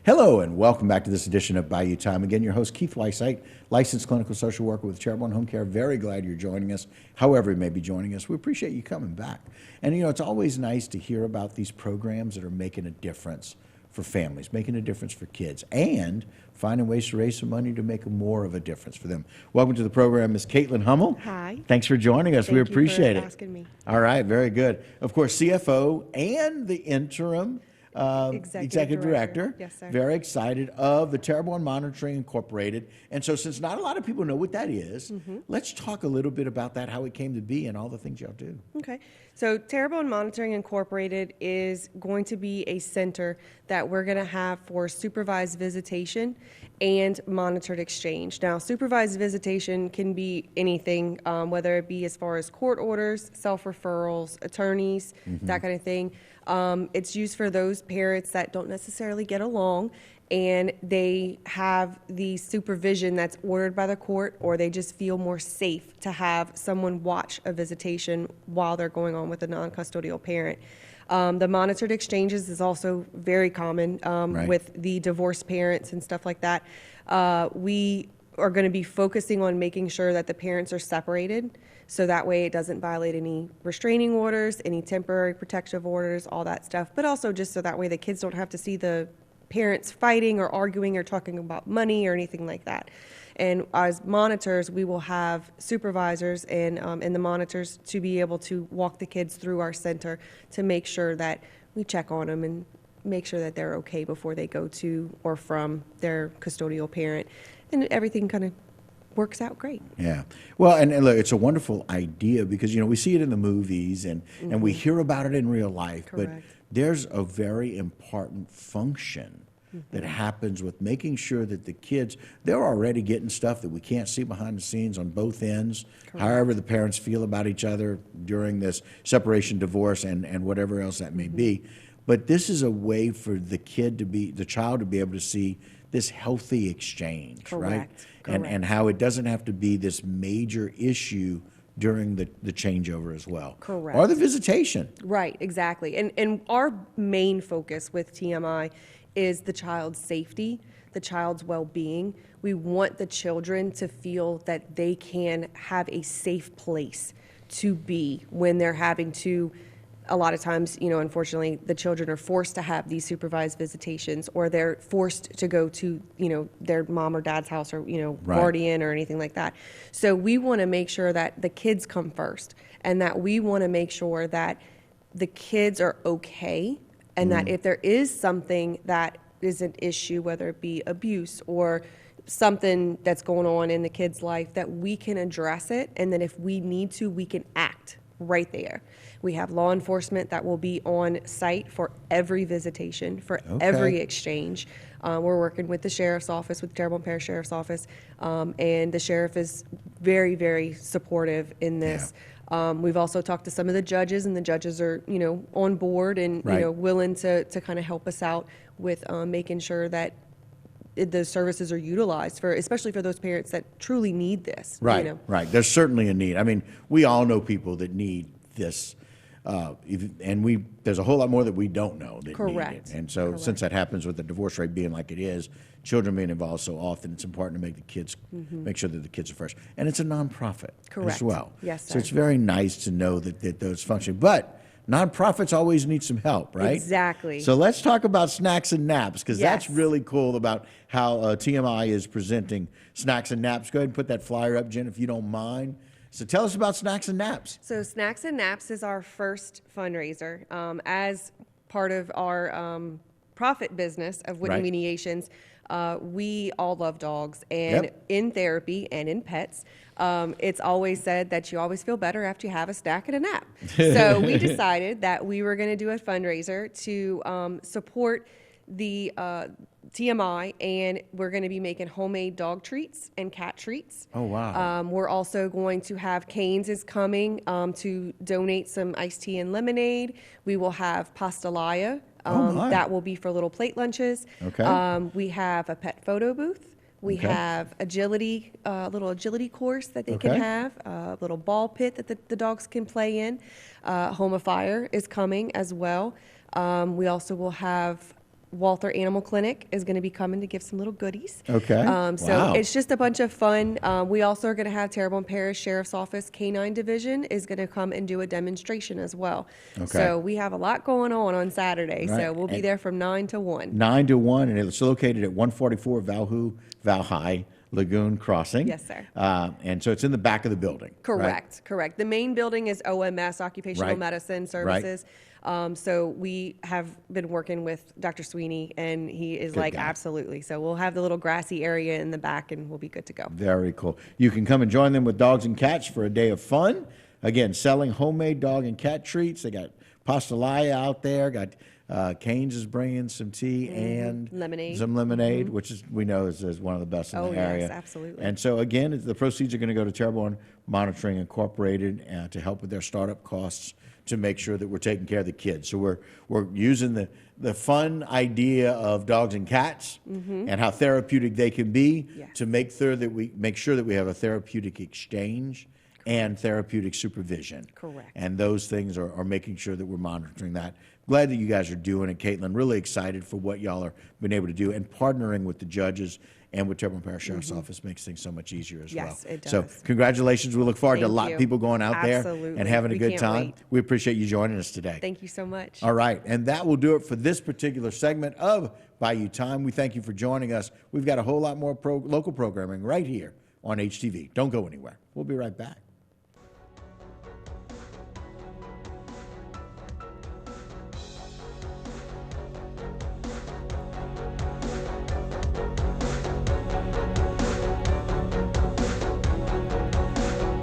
Hello and welcome back to this edition of Bayou Time. Again, your host Keith Lysite, licensed clinical social worker with Terrebonne Home Care. Very glad you're joining us, however you may be joining us. We appreciate you coming back. And you know, it's always nice to hear about these programs that are making a difference for families, making a difference for kids, and finding ways to raise some money to make more of a difference for them. Welcome to the program, Ms. Caitlin Hummel. Hi. Thanks for joining us. We appreciate Thank you it. for asking me. All right, very good. Of course, CFO and the interim executive director. Yes, sir. Very excited of the Terrebonne Monitoring Incorporated. And so since not a lot of people know what that is, let's talk a little bit about that, how it came to be and all the things y'all do. Okay. So Terrebonne Monitoring Incorporated is going to be a center that we're going to have for supervised visitation and monitored exchange. Now, supervised visitation can be anything, whether it be as far as court orders, self-referrals, attorneys, that kind of thing. It's used for those parents that don't necessarily get along and they have the supervision that's ordered by the court, or they just feel more safe to have someone watch a visitation while they're going on with a non-custodial parent. The monitored exchanges is also very common with the divorced parents and stuff like that. We are going to be focusing on making sure that the parents are separated, so that way it doesn't violate any restraining orders, any temporary protective orders, all that stuff, but also just so that way the kids don't have to see the parents fighting or arguing or talking about money or anything like that. And as monitors, we will have supervisors and the monitors to be able to walk the kids through our center to make sure that we check on them and make sure that they're okay before they go to or from their custodial parent. And everything kind of works out great. Yeah. Well, and look, it's a wonderful idea because, you know, we see it in the movies and we hear about it in real life. Correct. But there's a very important function that happens with making sure that the kids, they're already getting stuff that we can't see behind the scenes on both ends. Correct. However the parents feel about each other during this separation, divorce, and whatever else that may be. But this is a way for the child to be able to see this healthy exchange, Correct. right? And how it doesn't have to be this major issue during the changeover as well. Correct. Or the visitation. Right, exactly. And our main focus with TMI is the child's safety, the child's well-being. We want the children to feel that they can have a safe place to be when they're having to. A lot of times, you know, unfortunately, the children are forced to have these supervised visitations, or they're forced to go to, you know, their mom or dad's house, or, you know, guardian or anything like that. So we want to make sure that the kids come first, and that we want to make sure that the kids are okay, and that if there is something that is an issue, whether it be abuse or something that's going on in the kid's life, that we can address it, and that if we need to, we can act right there. We have law enforcement that will be on site for every visitation, for every exchange. We're working with the sheriff's office, with the Terrebonne Parish Sheriff's Office, and the sheriff is very, very supportive in this. Yeah. We've also talked to some of the judges, and the judges are, you know, on board and you know, willing to kind of help us out with making sure that the services are utilized for, especially for those parents that truly need this. Right, you know? Right. There's certainly a need. I mean, we all know people that need this, and there's a whole lot more that we don't know that need it. And so, since that happens with the divorce rate being like it is, children being involved so often, it's important to make the kids make sure that the kids are first. And it's a nonprofit as well. Yes, sir. So it's very nice to know that those function. But nonprofits always need some help, right? Exactly. So let's talk about snacks and naps, because that's really cool about how TMI is presenting snacks and naps. Go ahead and put that flyer up, Jen, if you don't mind. So tell us about Snacks and Naps. So Snacks and Naps is our first fundraiser. As part of our profit business of Whitney Mediations, we all love dogs, and in therapy and in pets, it's always said that you always feel better after you have a snack and a nap. So we decided that we were going to do a fundraiser to support the TMI, and we're going to be making homemade dog treats and cat treats. Oh, wow. We're also going to have Cane's is coming to donate some iced tea and lemonade. We will have pastelaya. That will be for little plate lunches. Okay. We have a pet photo booth. We have agility, little agility course that they can have, a little ball pit that the dogs can play in. Houma Fire is coming as well. We also will have Walther Animal Clinic is going to be coming to give some little goodies. Okay. So Wow. it's just a bunch of fun. We also are going to have Terrebonne Parish Sheriff's Office Canine Division is going to come and do a demonstration as well. Okay. So we have a lot going on Saturday. Right. So we'll be there from 9 to 1. 9 to 1, and it's located at 144 Valhai Lagoon Crossing. Yes, sir. And so it's in the back of the building. Correct, correct. The main building is OMS, Occupational Right. Medicine Right. Services. So we have been working with Dr. Sweeney, and he is Good like, guy. absolutely. So we'll have the little grassy area in the back, and we'll be good to go. Very cool. You can come and join them with dogs and cats for a day of fun. Again, selling homemade dog and cat treats. They got pastelaya out there. Got Canes is bringing some tea and Lemonade. some lemonade, which is we know is one of the best in Oh, the yes, area. absolutely. And so again, the proceeds are going to go to Terrebonne Monitoring Incorporated to help with their startup costs to make sure that we're taking care of the kids. So we're using the fun idea of dogs and cats and how therapeutic they can be Yes. to make sure that we have a therapeutic exchange and therapeutic supervision. Correct. And those things are making sure that we're monitoring that. Glad that you guys are doing it, Caitlin. Really excited for what y'all are been able to do, and partnering with the judges and with Terrebonne Parish Sheriff's Office makes things so much easier as well. Yes, it So does. congratulations. We look forward to a Thank lot of you. people going out there Absolutely. and having a We good can't time. wait. We appreciate you joining us today. Thank you so much. All right, and that will do it for this particular segment of Bayou Time. We thank you for joining us. We've got a whole lot more local programming right here on HTV. Don't go anywhere. We'll be right back.